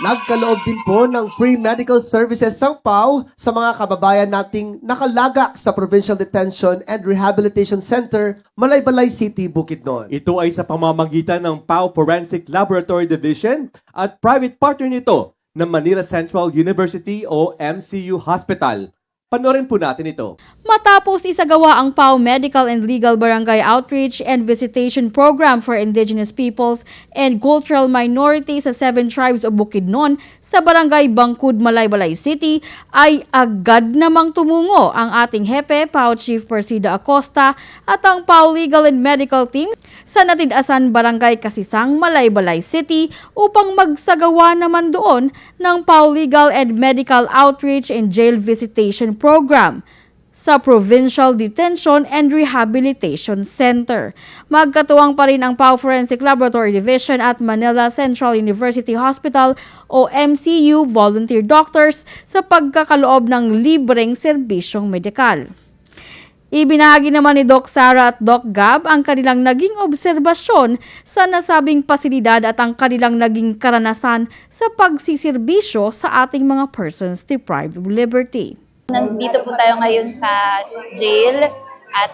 Nagkaloob din po ng free medical services ang PAW sa mga kababayan nating nakalagak sa Provincial Detention and Rehabilitation Center, Malaybalay City, Bukidnon. Ito ay sa pamamagitan ng PAW Forensic Laboratory Division at private partner nito ng Manila Central University o MCU Hospital. Panoorin po natin ito. Matapos isagawa ang PAW Medical and Legal Barangay Outreach and Visitation Program for Indigenous Peoples and Cultural Minorities sa 7 Tribes of Bukidnon sa Barangay Bangkud, Malaybalay City, ay agad namang tumungo ang ating hepe, PAW Chief Persida Acosta, at ang PAW Legal and Medical Team sa Natidasan Barangay Kasisang, Malaybalay City upang magsagawa naman doon ng PAW Legal and Medical Outreach and Jail Visitation Program sa Provincial Detention and Rehabilitation Center. Magkatuwang pa rin ang PAW Forensic Laboratory Division at Manila Central University Hospital o MCU volunteer doctors sa pagkakaloob ng libreng serbisyong medikal. Ibinahagi naman ni Doc Sara at Doc Gab ang kanilang naging obserbasyon sa nasabing pasilidad at ang kanilang naging karanasan sa pagsiserbisyo sa ating mga persons deprived of liberty. Nandito po tayo ngayon sa jail at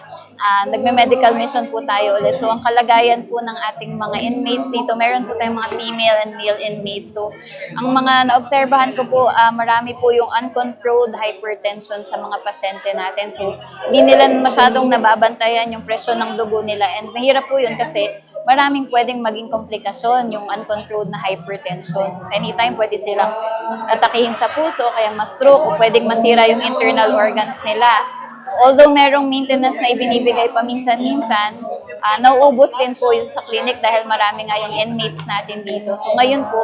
nagme-medical mission po tayo ulit. So, ang kalagayan po ng ating mga inmates dito, meron po tayong mga female and male inmates. So, ang mga naobserbahan ko po, marami po yung uncontrolled hypertension sa mga pasyente natin. So, hindi nila masyadong nababantayan yung presyon ng dugo nila. And mahirap po yun kasi maraming pwedeng maging komplikasyon yung uncontrolled na hypertension. So, anytime pwede silang atakihin sa puso, kaya ma-stroke, o pwedeng masira yung internal organs nila. Although merong maintenance na ibinibigay paminsan-minsan, nauubos din po yung sa clinic dahil marami nga yung inmates natin dito. So ngayon po,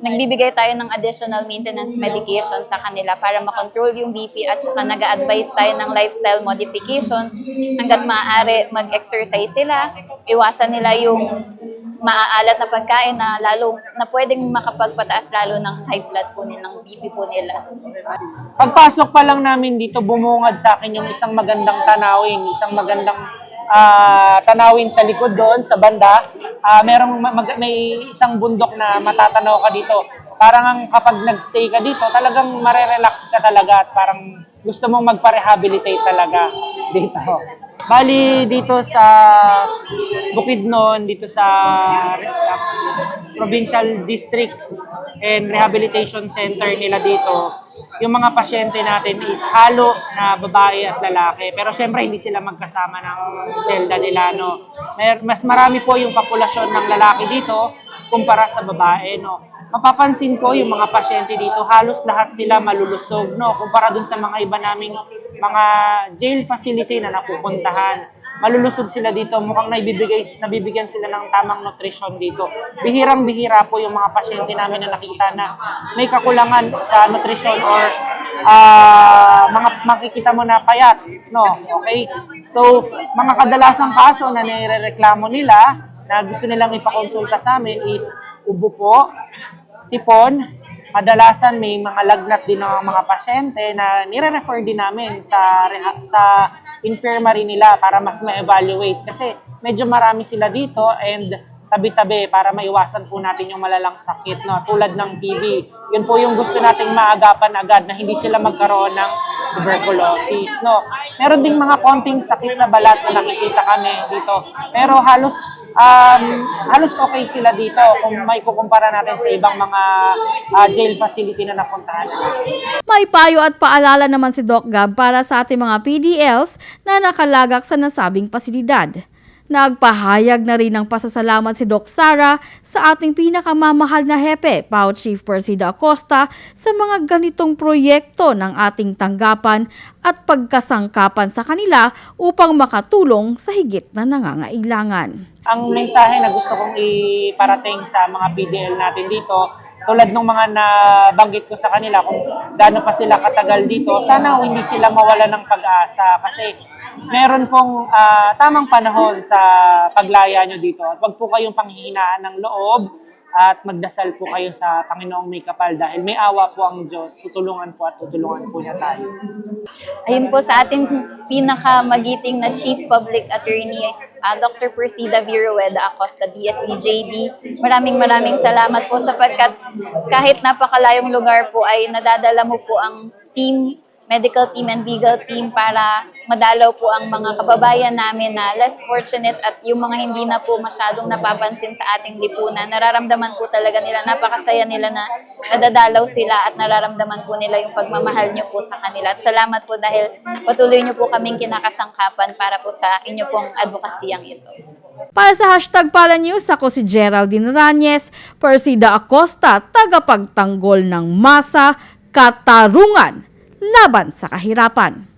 nagbibigay tayo ng additional maintenance medication sa kanila para makontrol yung BP at saka nag-a-advise tayo ng lifestyle modifications hanggat maaari mag-exercise sila, iwasan nila yung maaalat na pagkain na lalo na pwedeng makapagpataas lalo ng high blood po nila, ng BP po nila. Pagpasok pa lang namin dito, bumungad sa akin yung isang magandang tanawin, tanawin sa likod doon, sa banda. May isang bundok na matatanaw ka dito. Parang kapag nagstay ka dito, talagang marerelax ka talaga at parang gusto mong magpa-rehabilitate talaga dito. Bali, dito sa Bukidnon, dito sa Provincial District and Rehabilitation Center nila dito, yung mga pasyente natin is halo na babae at lalaki. Pero syempre, hindi sila magkasama ng selda nila, no? Mas marami po yung populasyon ng lalaki dito kumpara sa babae, no? Mapapansin ko yung mga pasyente dito, halos lahat sila malulusog, no? Kumpara dun sa mga iba naming mga jail facility na napupuntahan. Malulusog sila dito, mukhang nabibigyan sila ng tamang nutrition dito. Bihirang-bihira po yung mga pasyente namin na nakita na may kakulangan sa nutrition or makikita mo na payat, no? Okay? So, mga kadalasang kaso na nirereklamo nila na gusto nilang ipakonsulta sa amin is ubo po, sipon, kadalasan may mga lagnat din ng mga pasyente na nire-refer din namin sa infirmary nila para mas ma-evaluate kasi medyo marami sila dito and tabi-tabi para maiwasan po natin yung malalang sakit, no? Tulad ng TB. Yun po yung gusto nating maagapan agad na hindi sila magkaroon ng tuberculosis, no? Meron ding mga konting sakit sa balat na nakikita kami dito. Pero halos okay sila dito kung may kukumpara natin sa ibang mga jail facility na napuntahan natin. May payo at paalala naman si Doc Gab para sa ating mga PDLs na nakalagak sa nasabing pasilidad. Nagpahayag na rin ng pasasalamat si Doc Sara sa ating pinakamamahal na hepe, PAW Chief Persida Acosta, sa mga ganitong proyekto ng ating tanggapan at pagkasangkapan sa kanila upang makatulong sa higit na nangangailangan. Ang mensahe na gusto kong iparating sa mga PDL natin dito, tulad ng mga nabanggit ko sa kanila kung gaano pa sila katagal dito, sana hindi sila mawala ng pag-asa kasi meron pong tamang panahon sa paglaya nyo dito. At wag po kayong panghihinaan ng loob at magdasal po kayo sa Panginoong may kapal dahil may awa po ang Diyos. Tutulungan po niya tayo. Ayun po sa ating pinakamagiting na Chief Public Attorney, Dr. Persida Virueda Acosta, DSDJD. Maraming salamat po sapagkat kahit napakalayong lugar po ay nadadala mo po ang team, medical team and legal team para madalaw po ang mga kababayan namin na less fortunate at yung mga hindi na po masyadong napapansin sa ating lipunan. Nararamdaman po talaga nila, napakasaya nila na nadadalaw sila at nararamdaman po nila yung pagmamahal nyo po sa kanila. At salamat po dahil patuloy nyo po kaming kinakasangkapan para po sa inyo pong advokasiyang ito. Para sa hashtag Pala News, ako si Geraldine Ranyes, Persida Acosta, tagapagtanggol ng masa, katarungan laban sa kahirapan.